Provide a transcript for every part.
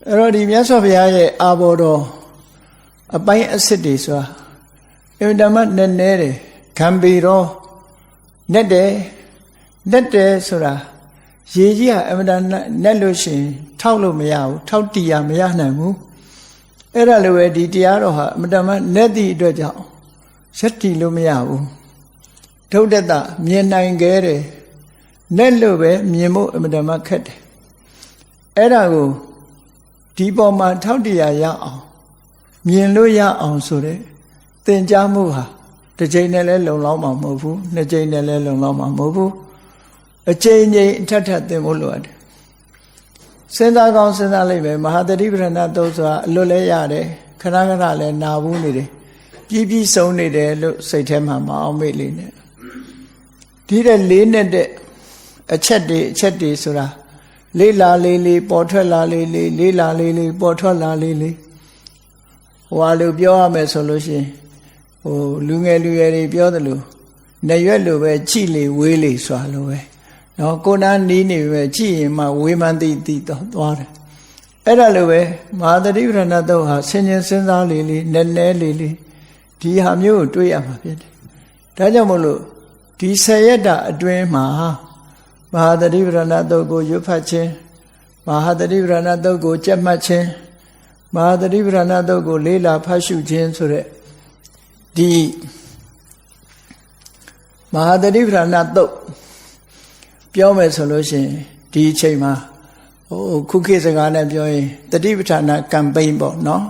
အဲ့တော့ဒီမြတ်စွာဘုရားရဲ့အာဘော်တော်အပိုင်းအစစ်တွေဆိုတာအင်တမနဲ့နဲတယ်ခံပေတော့နဲ့တယ်ဆိုတာရေကြီးဟာအင်တနဲ့လို့ရှိရင်ထောက်လို့မရဘူးထောက်တီးရမရနိုင်ဘူးအဲ့ဒါလိုပဲဒီတရားတော်ဟာအင်တမနဲ့သည့်အတွက်ကြောင့်ရက်တီလို့မရဘူးဒုဒ္ဒတမြင်နိုင်ခဲ့တယ်နဲ့လို့ပဲမြင်ဖို့အင်တမခက်တယ်အဲ့ဒါကိုဒီပေါ်မှာထောက်တရားရအောင်မြင်လို့ရအောင်ဆိုတဲ့သင်ကြားမှုဟာတစ်ချိန်နဲ့လည်းလုံလောက်မှာမဟုတ်ဘူးနှစ်ချိန်နဲ့လည်းလုံလောက်မှာမဟုတ်ဘူးအချိန်ချင်းအထက်သင်ဖို့လိုအပ်တယ်စဉ်းစားကောင်းစဉ်းစားလိုက်ပဲမဟာသတိပဋ္ဌာန်သုံးဆိုတာအလွတ်လဲရတယ်ခဏလည်းနာဘူးနေတယ်ပြီးဆုံးနေတယ်လို့စိတ်ထဲမှာမအောင်မေ့လေးနဲ့ဒီတဲ့လေးနဲ့တဲ့အချက်တွေဆိုတာလေးလာလေးပေါ်ထွက်လာလေးလေးလာလေးပေါ်ထွက်လာလေးဟိုလိုပြောရမယ်ဆိုလို့ရှိရင်ဟိုလူငယ်တွေပြောသလိုနေရွက်လိုပဲကြည်လေဝေးလေစွာလိုပဲနော်ကိုနာနီးနေပဲကြည်ရင်မှဝေးမှန်းသိတော့သွားတယ်အဲ့ဒါလိုပဲမဟာသတိပဋ္ဌာန်သုံးဟာဆင်ញင်စဉ်းစားလေးနဲလေးဒီဟာမျိုးကိုတွေးရမှာဖြစ်တယ်ဒါကြောင့်မို့လို့ဒီ10ရက်တာအတွင်းမှာမဟာသတိပဋ္ဌာန်သုံးကိုရွတ်ဖတ်ခြင်းမဟာသတိပဋ္ဌာန်သုံးကိုကြက်မှတ်ခြင်းမဟာသတိပဋ္ဌာန်သုံးကိုလေးလာဖတ်ရှုခြင်းဆိုတဲ့ဒီမဟာသတိပဋ္ဌာန်သုံးပြောမယ်ဆိုလို့ရှိရင်ဒီအချိန်မှာခုခေတ်စကားနဲ့ပြောရင်တတိပဋ္ဌာန်ကမ်ပိန်းပေါ့နော်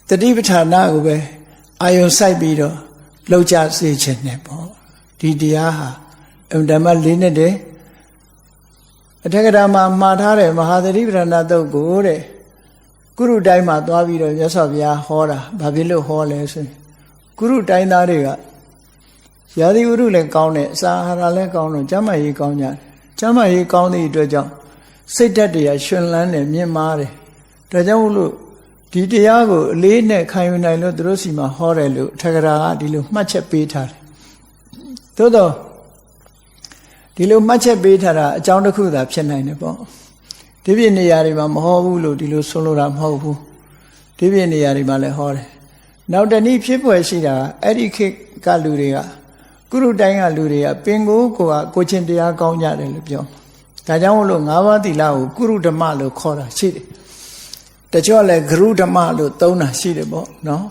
တတိပဋ္ဌာန်ကိုပဲအာယုံစိုက်ပြီးတော့လှုပ်ကြစေခြင်းနဲ့ပေါ့ဒီတရားဟာအမှန်တမ်းလေးနဲ့တဲ့အထက်ကရာမှာမှားထားတယ်မဟာသတိပဋ္ဌာန်သုံးကိုတဲ့ကုရုတိုင်းမှာသွားပြီးတော့မြတ်စွာဘုရားဟောတာဘာဖြစ်လို့ဟောလဲဆိုရင်ကုရုတိုင်းသားတွေကရာသီဥတုလည်းကောင်းတယ်အစာအာဟာရလည်းကောင်းတော့ကျန်းမာရေးကောင်းကြတယ်ကျန်းမာရေးကောင်းသည့်အတွက်ကြောင့်စိတ်ဓာတ်တွေကရှင်လန်းတယ်မြင့်မားတယ်ဒါကြောင့်မို့လို့ဒီတရားကိုအလေးနဲ့ခံယူနိုင်လို့သူတို့စီမှာဟောတယ်လို့အထက်ကရာကဒီလိုမှတ်ချက်ပေးထားတယ်သို့တော့ဒီလိုမှတ်ချက်ပေးထားတာအကြောင်းတစ်ခုသာဖြစ်နိုင်တယ်ပေါ့ဒီပြည့်နေရာတွေမှာမဟောဘူးလို့ဒီလိုဆိုလိုတာမဟုတ်ဘူးဒီပြည့်နေရာတွေမှာလည်းဟောတယ်နောက်တနည်းဖြစ်ပွယ်ရှိတာအဲ့ဒီခေတ်ကလူတွေကကုရုတိုင်းကလူတွေကပင်ကိုချင်းတရားကောင်းကြတယ်လို့ပြောဒါကြောင့်မို့လို့၅ပါးသီလကိုကုရုဓမ္မလို့ခေါ်တာရှိတယ်တချို့လည်းဂရုဓမ္မလို့သုံးတာရှိတယ်ပေါ့နော်